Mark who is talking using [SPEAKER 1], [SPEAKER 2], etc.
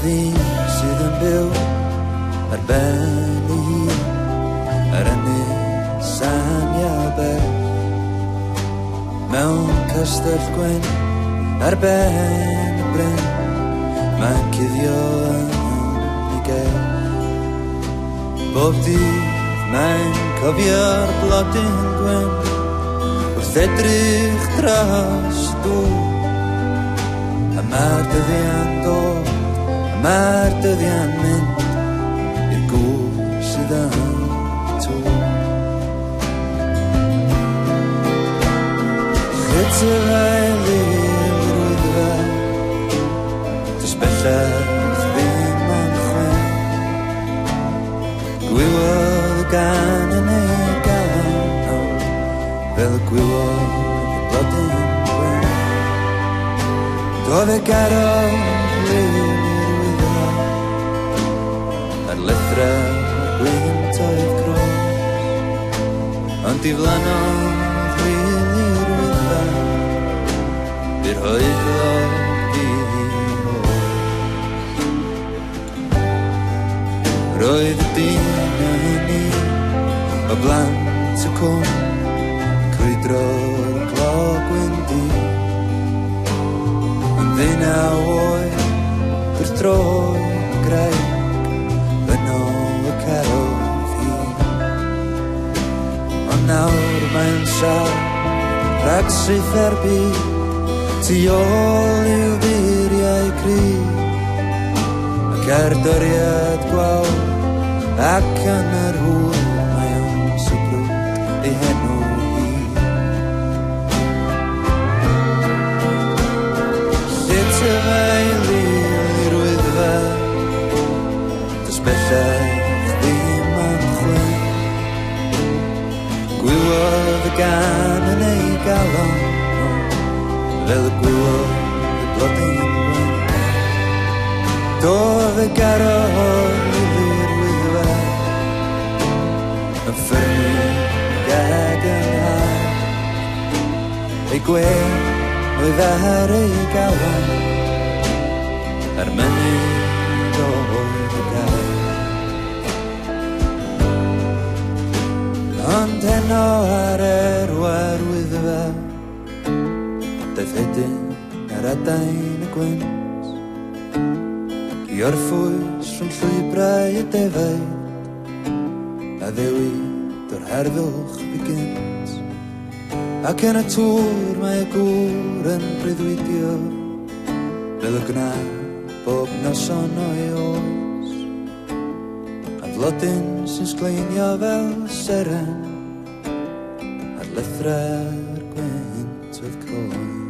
[SPEAKER 1] ddyn sydd yn byw ar ben ei hun ar ynys anniabell mewn castell gwyn ar ben y bryn mae'n cuddio yn ei gael. Bob dydd mae'n cofio'r blodyn gwyn wrth edrych dros dŵr. A mae'r dyddiau'n dod, a mae'r dyddiau'n mynd i'r gŵr sydd yn tŵr. Chyd y fael i'r wyddfa, dys bellach ddim ond chwen. Gwywodd y gan yn ei galon, fel y gwywodd y blodyn gwyn. Doedd e garo i'r wyddfa, ar lythra gwynt oedd gros, ond i flanodd i'r wyddfa, i'r hoedlog i hwyr. Roedd y dyn a hynny o blant y cwm, crwydro'r clog wyndi. Ddeunaw oed wrth droi graig yn ôl y carodd hun. Ond nawr mae'n siarad rhag syth ar byd tu ôl i'w ddiriau cryf ac ar doriad gwawr ac yn yr hwyr mae o'n sibrwd ei henw hi. Llyd y fael i'r wyddfa, dys bellach ddim ond chwen. Gwywodd y gan yn ei galon, fel y gwywodd y blodyn gwyn. Doedd y garo i'r wyddfa, yn ffyrnig ag yn haf. Ei gwen oedd ar ei galon, ar mynydd oedd y gael. Ond heno ar erwa'r wyddfa, daeth hedyn ar adain y gwynt, i orffwys rhwng llwybrau y defaid, a ddewid o'r harddwch bygynt. Ac yn y tŵr mae y gŵr yn breuddwydio, fel y gnaf bob noson o'i oes. A flodyn sy'n sgleinio fel seren, ar lythra'r gwynt oedd coes.